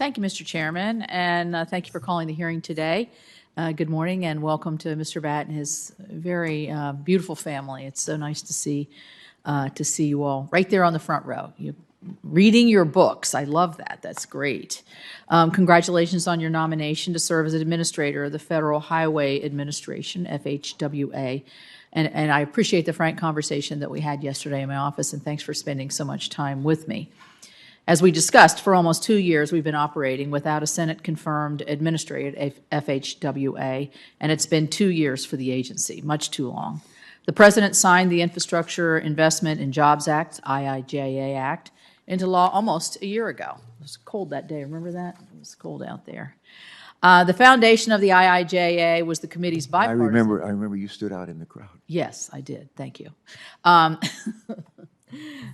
Thank you, Mr. Chairman, and thank you for calling the hearing today. Good morning and welcome to Mr. Bhatt and his very beautiful family. It's so nice to see you all right there on the front row. You reading your books. I love that. That's great. Congratulations on your nomination to serve as administrator of the Federal Highway Administration, FHWA. And I appreciate the frank conversation that we had yesterday in my office, and thanks for spending so much time with me. As we discussed, for almost 2 years, we've been operating without a Senate-confirmed administrator at FHWA, and it's been 2 years for the agency, much too long. The President signed the Infrastructure Investment and Jobs Act, IIJA Act, into law almost a year ago. It was cold that day, remember that? It was cold out there. The foundation of the IIJA was the committee's bipartisan... I remember you stood out in the crowd. Yes, I did. Thank you.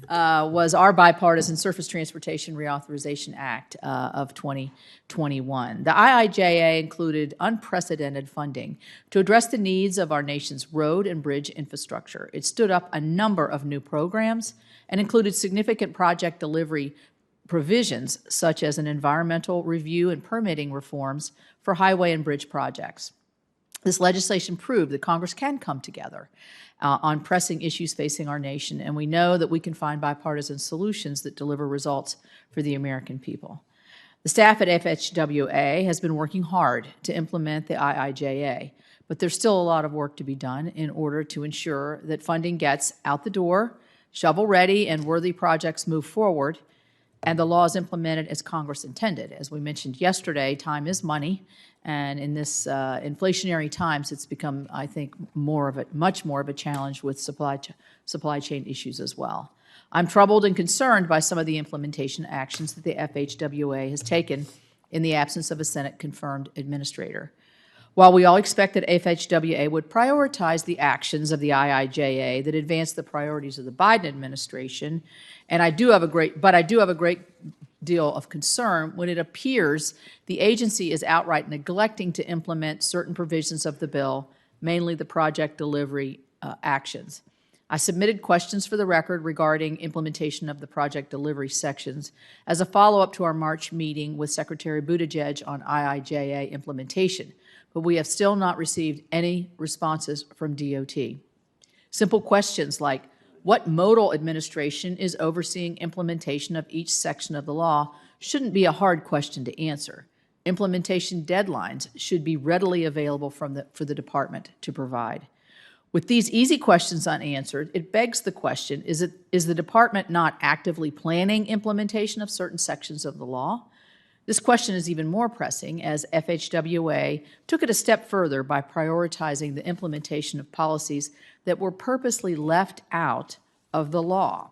Was our bipartisan Surface Transportation Reauthorization Act of 2021. The IIJA included unprecedented funding to address the needs of our nation's road and bridge infrastructure. It stood up a number of new programs and included significant project delivery provisions, such as an environmental review and permitting reforms for highway and bridge projects. This legislation proved that Congress can come together on pressing issues facing our nation, and we know that we can find bipartisan solutions that deliver results for the American people. The staff at FHWA has been working hard to implement the IIJA, but there's still a lot of work to be done in order to ensure that funding gets out the door, shovel-ready, and worthy projects move forward, and the law is implemented as Congress intended. As we mentioned yesterday, time is money, and in this inflationary times, it's become, I think, much more of a challenge with supply chain issues as well. I'm troubled and concerned by some of the implementation actions that the FHWA has taken in the absence of a Senate-confirmed administrator. While we all expect that FHWA would prioritize the actions of the IIJA that advance the priorities of the Biden administration, and I do have a great deal of concern when it appears the agency is outright neglecting to implement certain provisions of the bill, mainly the project delivery actions. I submitted questions for the record regarding implementation of the project delivery sections as a follow-up to our March meeting with Secretary Buttigieg on IIJA implementation, but we have still not received any responses from DOT. Simple questions like, what modal administration is overseeing implementation of each section of the law shouldn't be a hard question to answer. Implementation deadlines should be readily available for the department to provide. With these easy questions unanswered, it begs the question, is the department not actively planning implementation of certain sections of the law? This question is even more pressing as FHWA took it a step further by prioritizing the implementation of policies that were purposely left out of the law.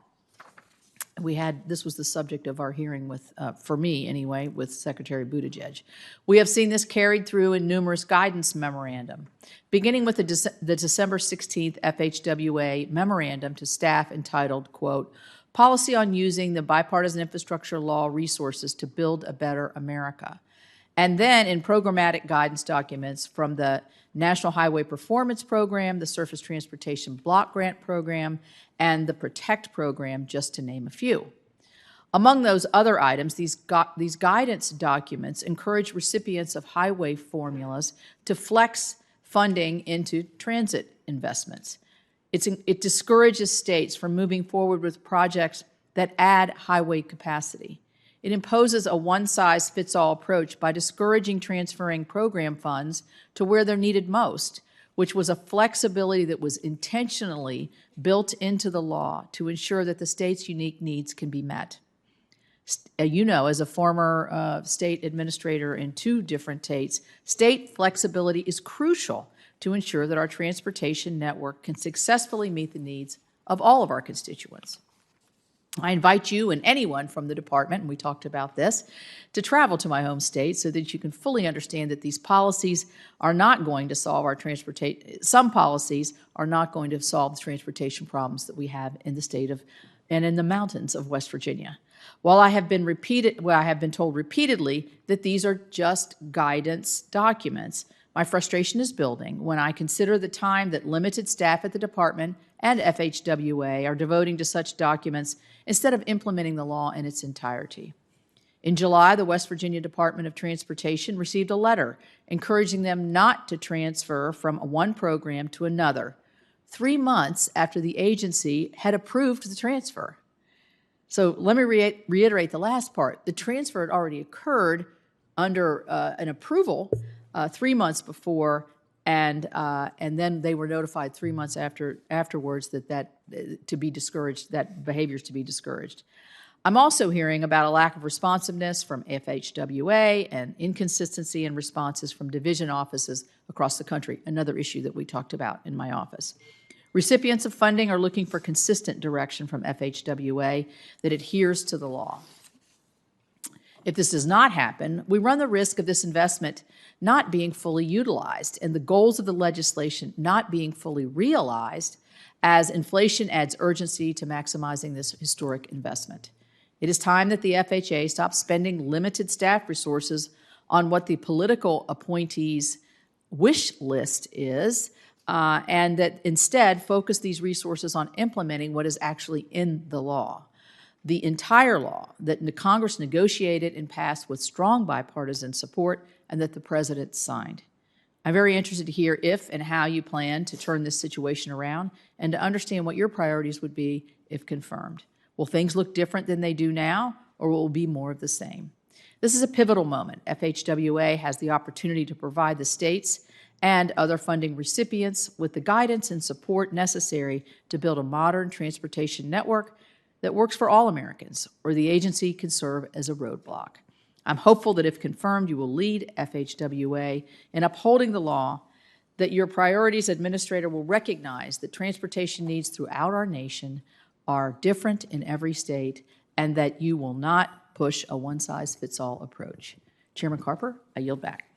This was the subject of our hearing with, for me anyway, with Secretary Buttigieg. We have seen this carried through in numerous guidance memorandum, beginning with the December 16th FHWA memorandum to staff entitled, quote, Policy on Using the Bipartisan Infrastructure Law Resources to Build a Better America. And then in programmatic guidance documents from the National Highway Performance Program, the Surface Transportation Block Grant Program, and the PROTECT Program, just to name a few. Among those other items, these guidance documents encourage recipients of highway formulas to flex funding into transit investments. It discourages states from moving forward with projects that add highway capacity. It imposes a one-size-fits-all approach by discouraging transferring program funds to where they're needed most, which was a flexibility that was intentionally built into the law to ensure that the state's unique needs can be met. You know, as a former state administrator in 2 different states, state flexibility is crucial to ensure that our transportation network can successfully meet the needs of all of our constituents. I invite you and anyone from the department, and we talked about this, to travel to my home state so that you can fully understand that these policies are not going to solve our some policies are not going to solve the transportation problems that we have in the state of and in the mountains of West Virginia. While I have been told repeatedly that these are just guidance documents, my frustration is building when I consider the time that limited staff at the department and FHWA are devoting to such documents instead of implementing the law in its entirety. In July, the West Virginia Department of Transportation received a letter encouraging them not to transfer from one program to another, 3 months after the agency had approved the transfer. So let me reiterate the last part. The transfer had already occurred under an approval 3 months before, and then they were notified 3 months afterwards that to be discouraged, that behavior is to be discouraged. I'm also hearing about a lack of responsiveness from FHWA and inconsistency in responses from division offices across the country, another issue that we talked about in my office. Recipients of funding are looking for consistent direction from FHWA that adheres to the law. If this does not happen, we run the risk of this investment not being fully utilized and the goals of the legislation not being fully realized as inflation adds urgency to maximizing this historic investment. It is time that the FHA stop spending limited staff resources on what the political appointees' wish list is, and that instead focus these resources on implementing what is actually in the law. The entire law that the Congress negotiated and passed with strong bipartisan support and that the President signed. I'm very interested to hear if and how you plan to turn this situation around and to understand what your priorities would be if confirmed. Will things look different than they do now, or will it be more of the same? This is a pivotal moment. FHWA has the opportunity to provide the states and other funding recipients with the guidance and support necessary to build a modern transportation network that works for all Americans, or the agency can serve as a roadblock. I'm hopeful that if confirmed, you will lead FHWA in upholding the law, that your priorities administrator will recognize that transportation needs throughout our nation are different in every state, and that you will not push a one-size-fits-all approach. Chairman Carper, I yield back.